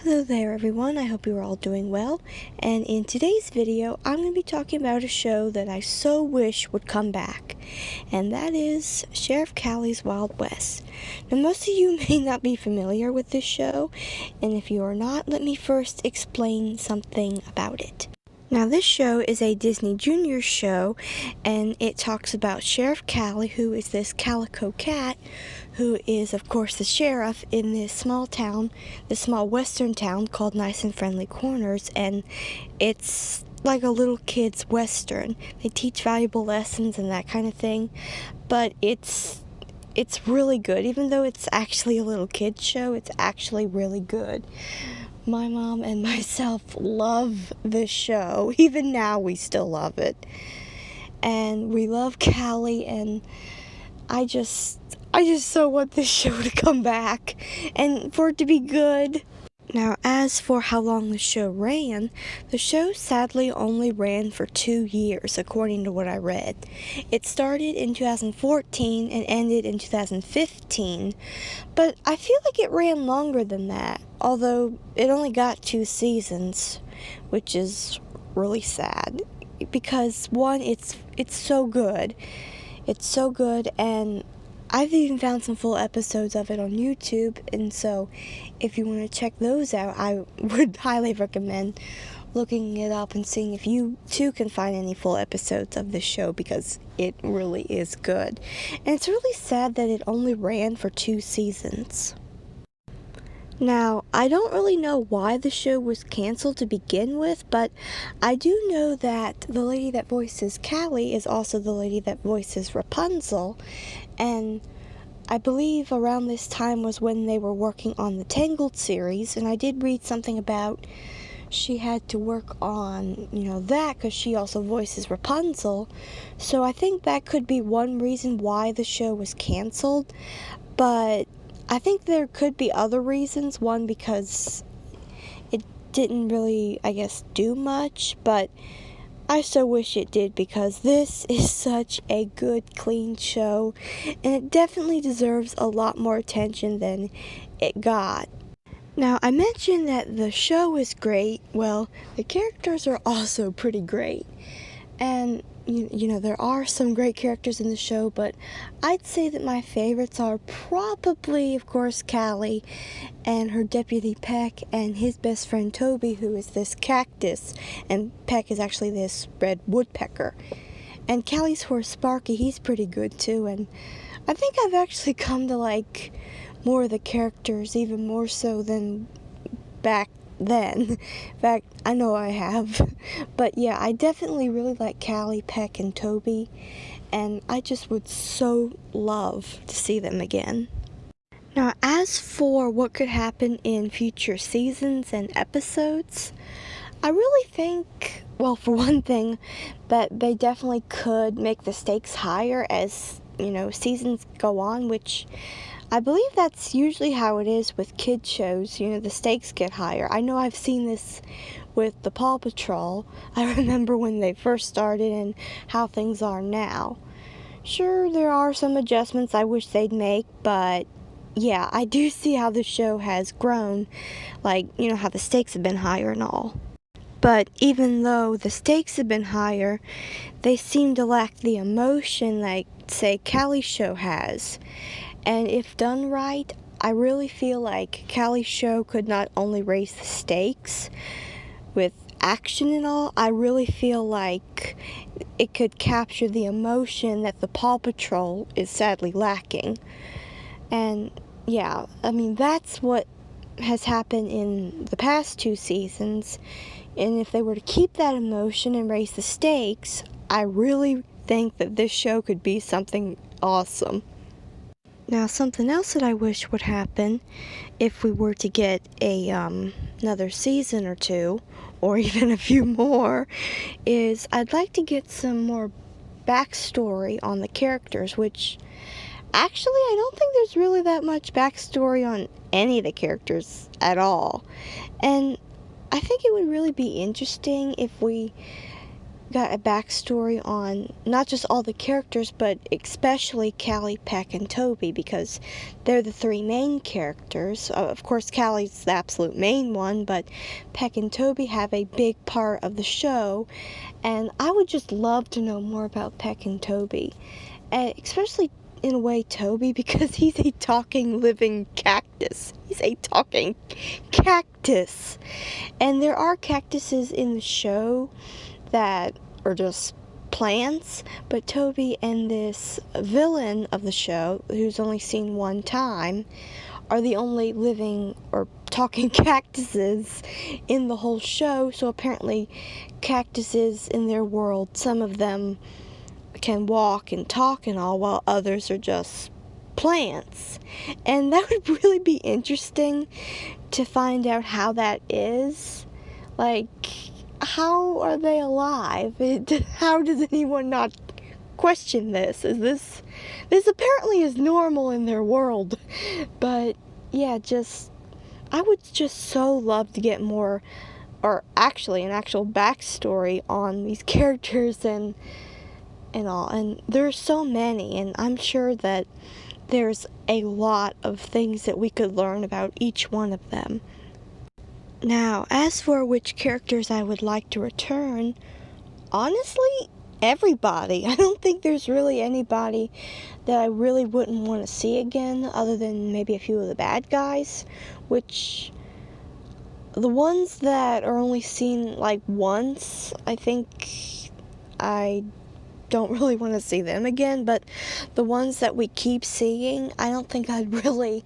Hello there everyone, I hope you are all doing well, and in today's video I'm going to be talking about a show that I so wish would come back, and that is Sheriff Callie's Wild West. Now most of you may not be familiar with this show, and if you are not, let me first explain something about it. Now this show is a Disney Junior show, and it talks about Sheriff Callie, who is this calico cat, who is of course the sheriff in this small town, this small western town called Nice and Friendly Corners, and it's like a little kid's western. They teach valuable lessons and that kind of thing, but it's really good. Even though it's actually a little kid's show, it's actually really good. My mom and myself love this show. Even now we still love it. And we love Callie, and I just so want this show to come back and for it to be good. Now, as for how long the show ran, the show sadly only ran for 2 years, according to what I read. It started in 2014 and ended in 2015, but I feel like it ran longer than that, although it only got 2 seasons, which is really sad, because one, it's so good. It's so good, and I've even found some full episodes of it on YouTube, and so if you want to check those out, I would highly recommend looking it up and seeing if you too can find any full episodes of this show, because it really is good. And it's really sad that it only ran for 2 seasons. Now, I don't really know why the show was canceled to begin with, but I do know that the lady that voices Callie is also the lady that voices Rapunzel, and I believe around this time was when they were working on the Tangled series, and I did read something about she had to work on, that because she also voices Rapunzel, so I think that could be one reason why the show was canceled, but I think there could be other reasons. One, because it didn't really, do much, but I so wish it did, because this is such a good, clean show, and it definitely deserves a lot more attention than it got. Now, I mentioned that the show is great. Well, the characters are also pretty great, and there are some great characters in the show, but I'd say that my favorites are probably, of course, Callie and her deputy Peck and his best friend Toby, who is this cactus, and Peck is actually this red woodpecker. And Callie's horse Sparky, he's pretty good too, and I think I've actually come to like more of the characters, even more so than back then. In fact, I know I have. But yeah, I definitely really like Callie, Peck, and Toby, and I just would so love to see them again. Now, as for what could happen in future seasons and episodes, I really think, well, for one thing, that they definitely could make the stakes higher as, seasons go on, which I believe that's usually how it is with kid shows. The stakes get higher. I know I've seen this with the Paw Patrol. I remember when they first started and how things are now. Sure, there are some adjustments I wish they'd make, but yeah, I do see how the show has grown, like, how the stakes have been higher and all. But even though the stakes have been higher, they seem to lack the emotion like, say, Callie's show has. And if done right, I really feel like Callie's show could not only raise the stakes with action and all, I really feel like it could capture the emotion that the Paw Patrol is sadly lacking. And yeah, that's what has happened in the past 2 seasons. And if they were to keep that emotion and raise the stakes, I really think that this show could be something awesome. Now, something else that I wish would happen if we were to get another season or 2, or even a few more, is I'd like to get some more backstory on the characters, which actually I don't think there's really that much backstory on any of the characters at all. And I think it would really be interesting if we got a backstory on not just all the characters, but especially Callie, Peck, and Toby, because they're the three main characters. Of course, Callie's the absolute main one, but Peck and Toby have a big part of the show, and I would just love to know more about Peck and Toby, and especially in a way Toby, because he's a talking, living cactus. He's a talking cactus. And there are cactuses in the show that are just plants, but Toby and this villain of the show, who's only seen one time, are the only living or talking cactuses in the whole show. So apparently cactuses in their world, some of them can walk and talk and all, while others are just plants. And that would really be interesting to find out how that is. Like, how are they alive? How does anyone not question this? This apparently is normal in their world. But yeah, I would just so love to get more, or actually an actual backstory on these characters and all. And there's so many, and I'm sure that there's a lot of things that we could learn about each one of them. Now, as for which characters I would like to return, honestly, everybody. I don't think there's really anybody that I really wouldn't want to see again, other than maybe a few of the bad guys, which the ones that are only seen like once, I think I don't really want to see them again, but the ones that we keep seeing, I don't think I'd really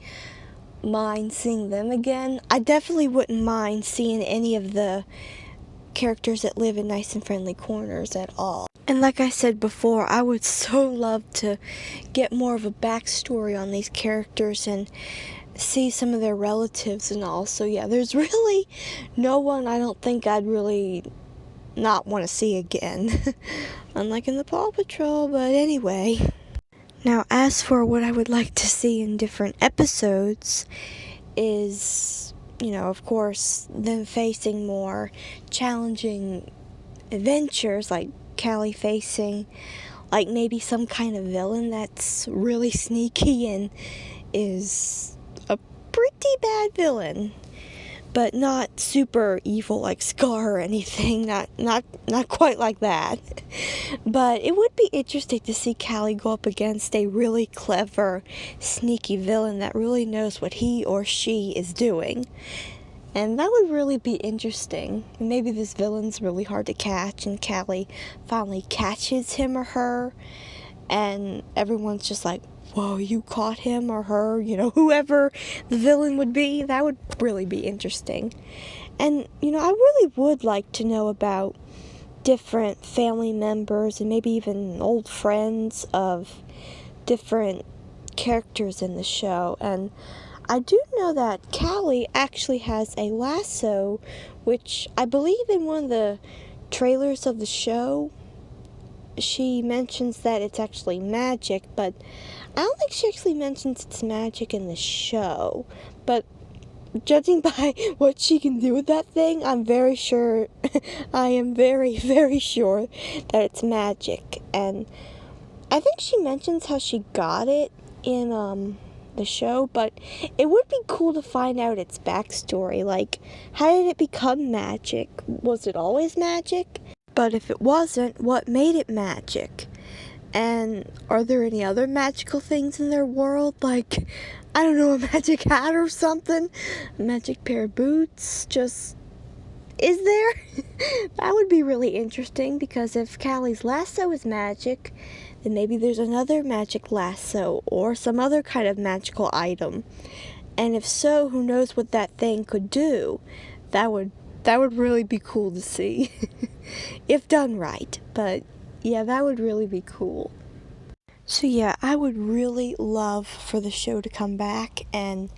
mind seeing them again. I definitely wouldn't mind seeing any of the characters that live in Nice and Friendly Corners at all. And like I said before, I would so love to get more of a backstory on these characters and see some of their relatives and all. So yeah, there's really no one I don't think I'd really not want to see again. Unlike in the Paw Patrol, but anyway. Now, as for what I would like to see in different episodes is, of course, them facing more challenging adventures, like Callie facing, like, maybe some kind of villain that's really sneaky and is a pretty bad villain, but not super evil like Scar or anything, not quite like that. But it would be interesting to see Callie go up against a really clever, sneaky villain that really knows what he or she is doing. And that would really be interesting. Maybe this villain's really hard to catch, and Callie finally catches him or her, and everyone's just like, whoa, you caught him or her, whoever the villain would be. That would really be interesting. And, I really would like to know about different family members and maybe even old friends of different characters in the show. And I do know that Callie actually has a lasso, which I believe in one of the trailers of the show, she mentions that it's actually magic, but I don't think she actually mentions it's magic in the show. But judging by what she can do with that thing, I'm very sure, I am very, very sure that it's magic. And I think she mentions how she got it in the show, but it would be cool to find out its backstory. Like, how did it become magic? Was it always magic? But if it wasn't, what made it magic? And are there any other magical things in their world? Like, I don't know, a magic hat or something? A magic pair of boots? Just, is there? That would be really interesting, because if Callie's lasso is magic, then maybe there's another magic lasso or some other kind of magical item. And if so, who knows what that thing could do? That would really be cool to see. If done right. But yeah, that would really be cool. So yeah, I would really love for the show to come back, and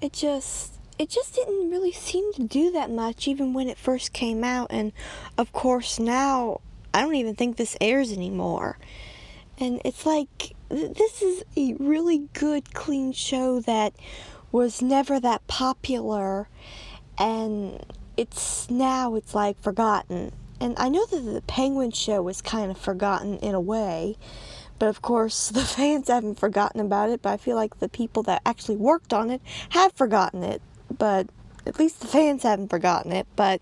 it just didn't really seem to do that much even when it first came out. And of course now I don't even think this airs anymore. And it's like, this is a really good, clean show that was never that popular, and it's like forgotten. And I know that the Penguin show was kind of forgotten in a way, but of course the fans haven't forgotten about it, but I feel like the people that actually worked on it have forgotten it. But at least the fans haven't forgotten it. But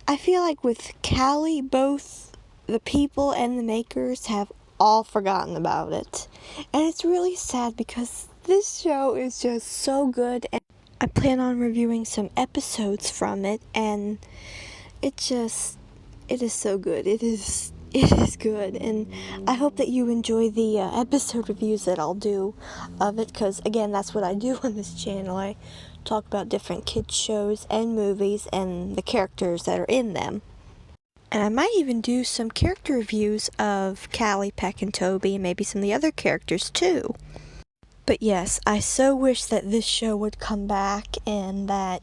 I feel like with Callie, both the people and the makers have all forgotten about it. And it's really sad because this show is just so good, and I plan on reviewing some episodes from it, and it is so good. It is good, and I hope that you enjoy the episode reviews that I'll do of it, because again, that's what I do on this channel. I talk about different kids shows and movies and the characters that are in them. And I might even do some character reviews of Callie, Peck, and Toby, and maybe some of the other characters too. But yes, I so wish that this show would come back, and that,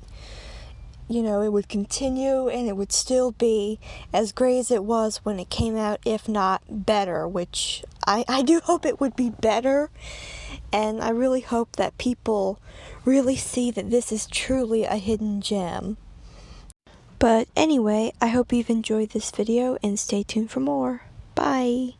you know, it would continue and it would still be as great as it was when it came out, if not better, which I do hope it would be better. And I really hope that people really see that this is truly a hidden gem. But anyway, I hope you've enjoyed this video and stay tuned for more. Bye!